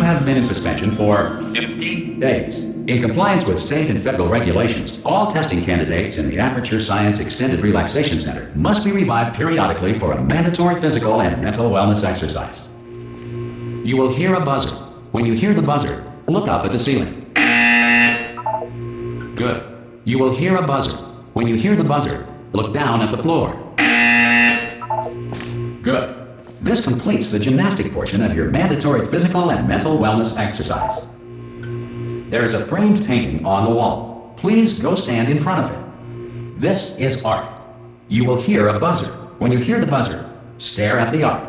have been in suspension for 50 days. In compliance with state and federal regulations, all testing candidates in the Aperture Science Extended Relaxation Center must be revived periodically for a mandatory physical and mental wellness exercise. You will hear a buzzer. When you hear the buzzer, look up at the ceiling. Good. You will hear a buzzer. When you hear the buzzer, look down at the floor. Good. This completes the gymnastic portion of your mandatory physical and mental wellness exercise. There is a framed painting on the wall. Please go stand in front of it. This is art. You will hear a buzzer. When you hear the buzzer, stare at the art.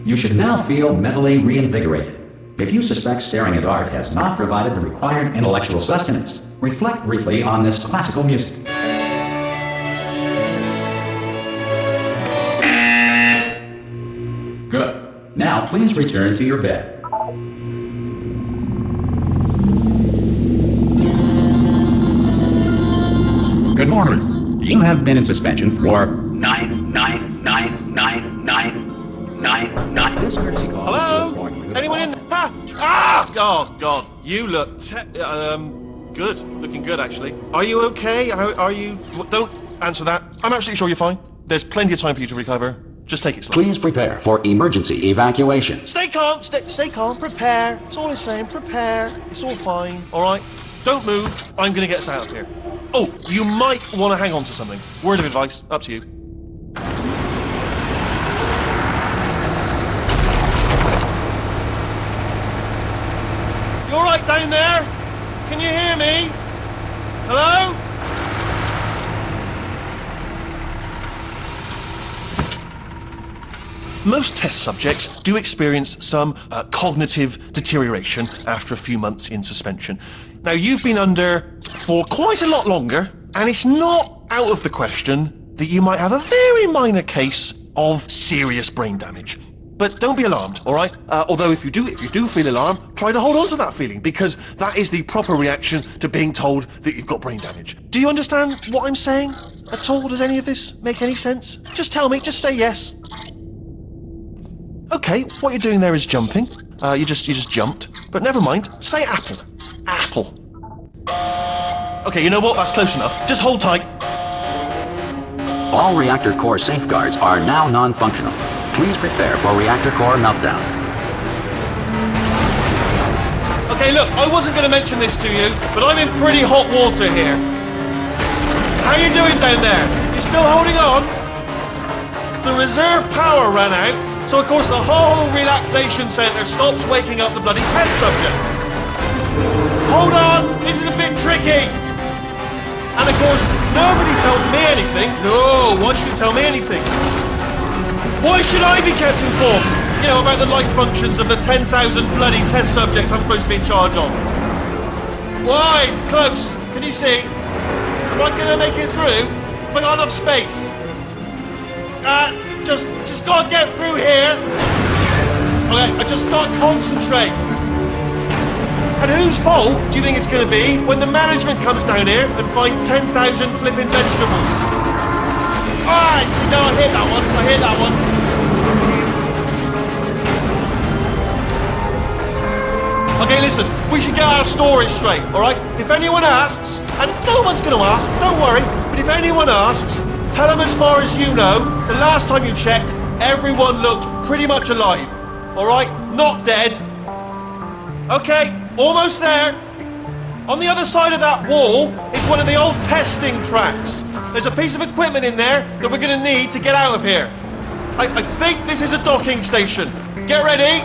You should now feel mentally reinvigorated. If you suspect staring at art has not provided the required intellectual sustenance, reflect briefly on this classical music. Good. Now please return to your bed. Good morning. You have been in suspension for 9999999. This emergency call. Hello? Anyone in there? Ah! Oh, God. You look good. Looking good, actually. Are you okay? Are you... Don't answer that. I'm absolutely sure you're fine. There's plenty of time for you to recover. Just take it slow. Please prepare for emergency evacuation. Stay calm. Stay calm. Prepare. That's all I'm saying. Prepare. It's all fine. All right? Don't move. I'm going to get us out of here. Oh, you might want to hang on to something. Word of advice. Up to you. You all right down there? Can you hear me? Hello? Most test subjects do experience some cognitive deterioration after a few months in suspension. Now, you've been under for quite a lot longer, and it's not out of the question that you might have a very minor case of serious brain damage. But don't be alarmed, all right? Although if you do feel alarmed, try to hold on to that feeling, because that is the proper reaction to being told that you've got brain damage. Do you understand what I'm saying at all? Does any of this make any sense? Just tell me, just say yes. Okay, what you're doing there is jumping. You just jumped. But never mind. Say apple. Apple. Okay, you know what? That's close enough. Just hold tight. All reactor core safeguards are now non-functional. Please prepare for reactor core meltdown. Okay, look, I wasn't going to mention this to you, but I'm in pretty hot water here. How you doing down there? You still holding on? The reserve power ran out. So, of course, the whole relaxation centre stops waking up the bloody test subjects. Hold on, this is a bit tricky. And, of course, nobody tells me anything. No, why should you tell me anything? Why should I be kept informed? You know, about the life functions of the 10,000 bloody test subjects I'm supposed to be in charge of. Why? It's close. Can you see? Am I going to make it through? Have I got enough space? Just gotta get through here. Okay, I just gotta concentrate. And whose fault do you think it's gonna be when the management comes down here and finds 10,000 flipping vegetables? Alright, see, no, I hear that one. Okay, listen, we should get our story straight, alright? If anyone asks, and no one's gonna ask, don't worry, but if anyone asks, tell them as far as you know, the last time you checked, everyone looked pretty much alive. Alright? Not dead. Okay, almost there. On the other side of that wall is one of the old testing tracks. There's a piece of equipment in there that we're going to need to get out of here. I think this is a docking station. Get ready.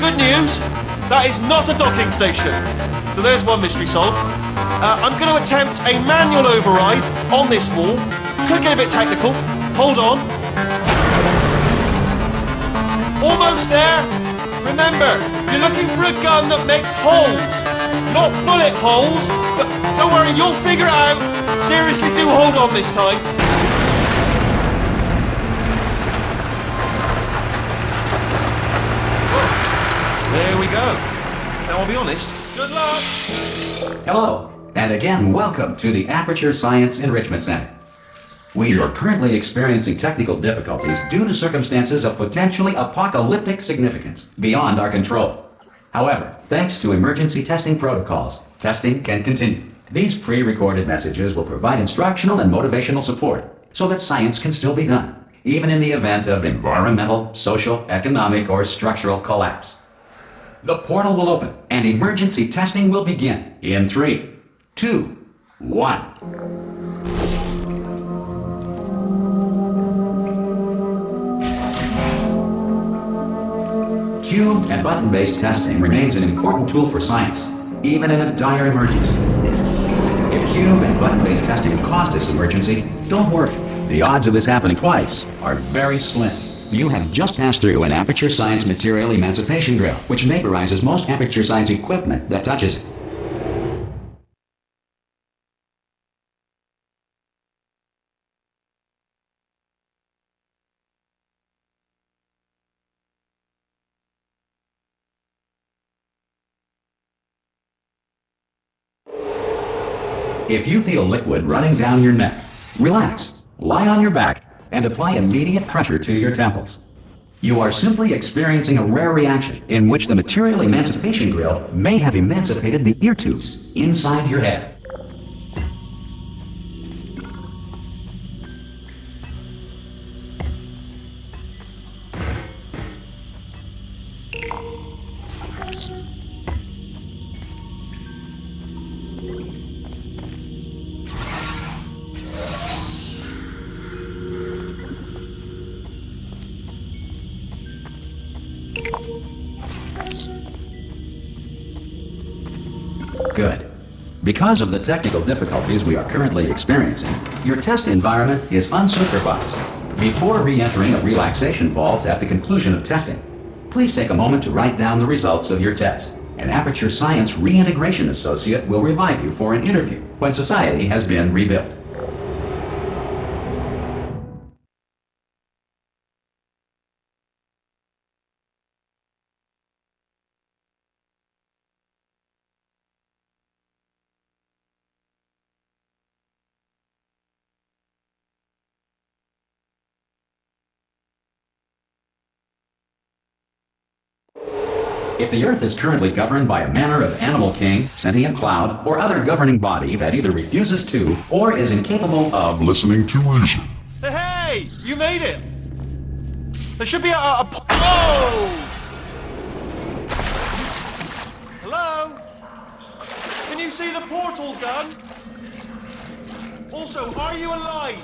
Good news, that is not a docking station. So there's one mystery solved. I'm going to attempt a manual override on this wall. Could get a bit technical. Hold on. Almost there. Remember, you're looking for a gun that makes holes. Not bullet holes, but don't worry, you'll figure it out. Seriously, do hold on this time. There we go. Now, I'll be honest. Good luck. Hello. And again, welcome to the Aperture Science Enrichment Center. We are currently experiencing technical difficulties due to circumstances of potentially apocalyptic significance beyond our control. However, thanks to emergency testing protocols, testing can continue. These pre-recorded messages will provide instructional and motivational support so that science can still be done, even in the event of environmental, social, economic, or structural collapse. The portal will open and emergency testing will begin in 3, 2, 1. Cube and button-based testing remains an important tool for science, even in a dire emergency. If cube and button-based testing caused this emergency, don't worry. The odds of this happening twice are very slim. You have just passed through an Aperture Science material emancipation drill, which vaporizes most Aperture Science equipment that touches it. If you feel liquid running down your neck, relax, lie on your back, and apply immediate pressure to your temples. You are simply experiencing a rare reaction in which the material emancipation grill may have emancipated the ear tubes inside your head. Good. Because of the technical difficulties we are currently experiencing, your test environment is unsupervised. Before re-entering a relaxation vault at the conclusion of testing, please take a moment to write down the results of your test. An Aperture Science Reintegration Associate will revive you for an interview when society has been rebuilt. If the Earth is currently governed by a manner of animal king, sentient cloud, or other governing body that either refuses to or is incapable of listening to reason. Hey! You made it! There should be oh! Hello? Can you see the portal gun? Also, are you alive?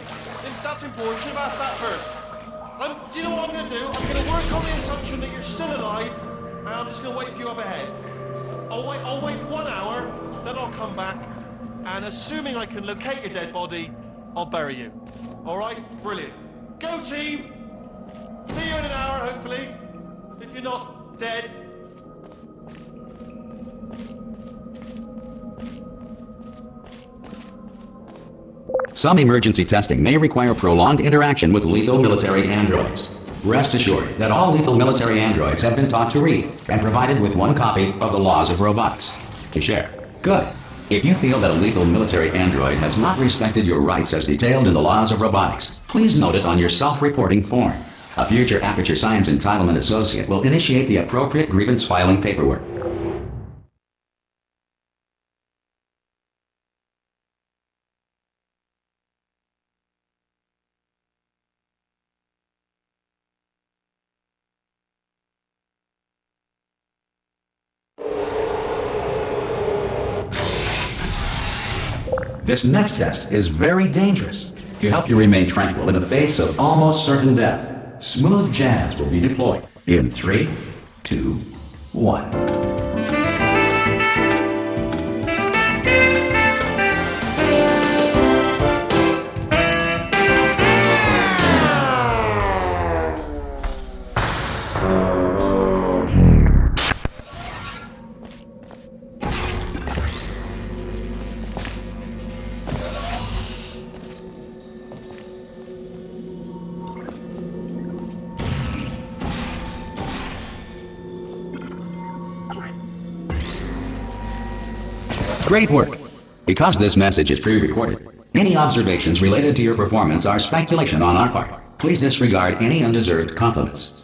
That's important. Should have asked that first. Do you know what I'm going to do? I'm going to work on the assumption that you're still alive. And I'm just gonna wait for you up ahead. I'll wait 1 hour, then I'll come back, and assuming I can locate your dead body, I'll bury you. All right? Brilliant. Go team! See you in an hour, hopefully. If you're not dead. Some emergency testing may require prolonged interaction with lethal military androids. Rest assured that all lethal military androids have been taught to read and provided with 1 copy of the Laws of Robotics to share. Good. If you feel that a lethal military android has not respected your rights as detailed in the Laws of Robotics, please note it on your self-reporting form. A future Aperture Science Entitlement Associate will initiate the appropriate grievance filing paperwork. This next test is very dangerous. To help you remain tranquil in the face of almost certain death, smooth jazz will be deployed in 3, 2, 1. Great work. Because this message is pre-recorded, any observations related to your performance are speculation on our part. Please disregard any undeserved compliments.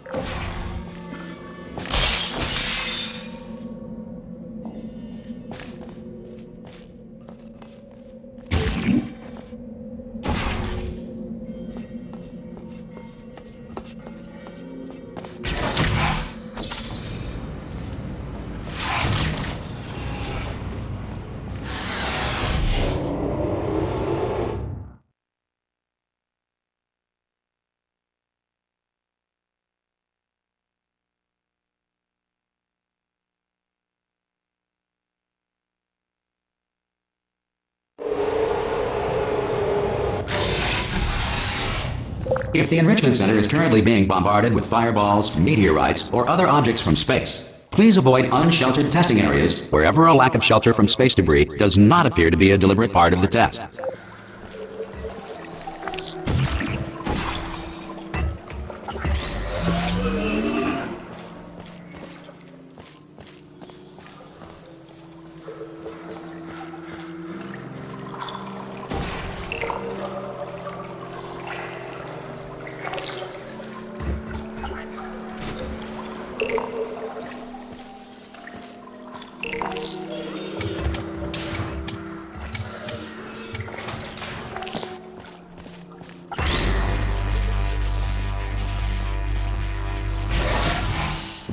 If the Enrichment Center is currently being bombarded with fireballs, meteorites, or other objects from space, please avoid unsheltered testing areas wherever a lack of shelter from space debris does not appear to be a deliberate part of the test.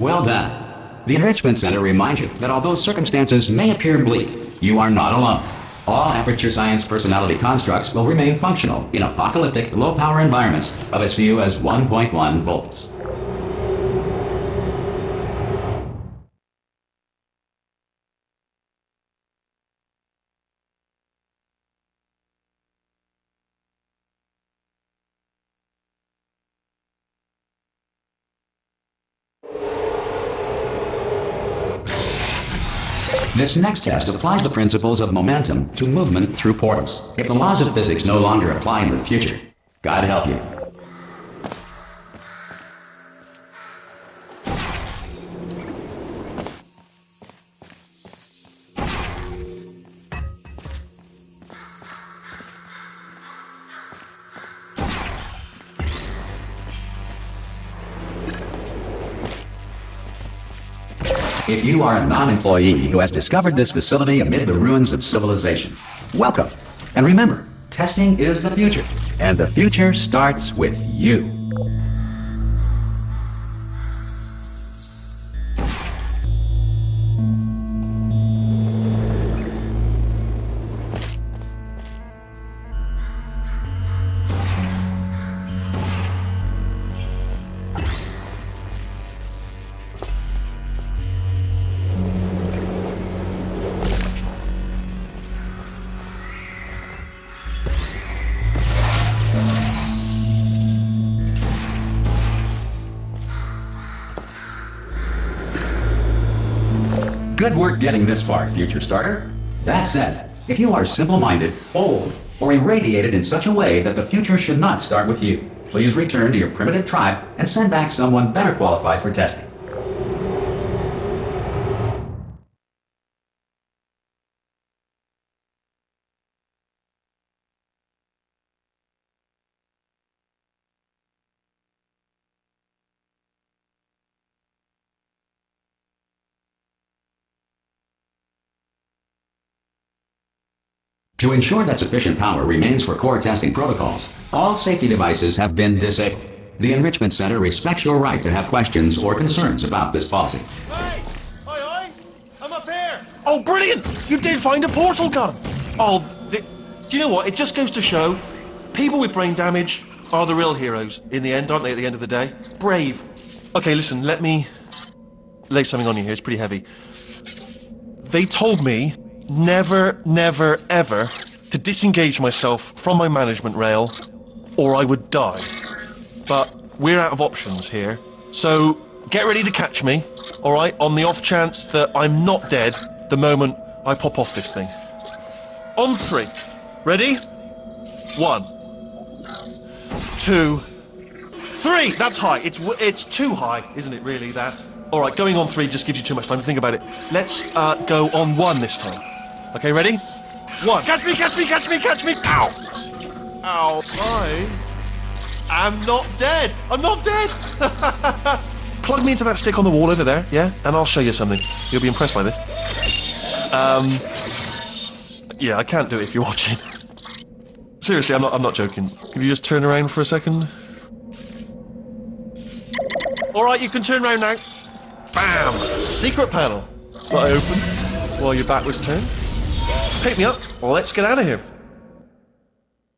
Well done. The Enrichment Center reminds you that although circumstances may appear bleak, you are not alone. All Aperture Science personality constructs will remain functional in apocalyptic, low-power environments of as few as 1.1 volts. This next test applies the principles of momentum to movement through portals. If the laws of physics no longer apply in the future, God help you. If you are a non-employee who has discovered this facility amid the ruins of civilization, welcome. And remember, testing is the future, and the future starts with you. Good work getting this far, future starter. That said, if you are simple-minded, old, or irradiated in such a way that the future should not start with you, please return to your primitive tribe and send back someone better qualified for testing. To ensure that sufficient power remains for core testing protocols, all safety devices have been disabled. The Enrichment Center respects your right to have questions or concerns about this policy. Hey! Aye, I'm up here! Oh, brilliant! You did find a portal gun! Oh, do you know what? It just goes to show, people with brain damage are the real heroes in the end, aren't they, at the end of the day? Brave. Okay, listen, let me lay something on you here. It's pretty heavy. They told me never, never, ever to disengage myself from my management rail, or I would die. But we're out of options here, so get ready to catch me, alright, on the off chance that I'm not dead the moment I pop off this thing. On 3. Ready? 1, 2, 3! That's high. It's too high, isn't it, really, that? Alright, going on 3 just gives you too much time to think about it. Let's go on 1 this time. Okay, ready? one. Catch me, catch me, catch me, catch me. Ow. Ow. I am not dead. I'm not dead. Plug me into that stick on the wall over there, yeah? And I'll show you something. You'll be impressed by this. Yeah, I can't do it if you're watching. Seriously, I'm not joking. Can you just turn around for a second? Alright, you can turn around now. Bam! Secret panel that I opened while your back was turned. Pick me up. Let's get out of here.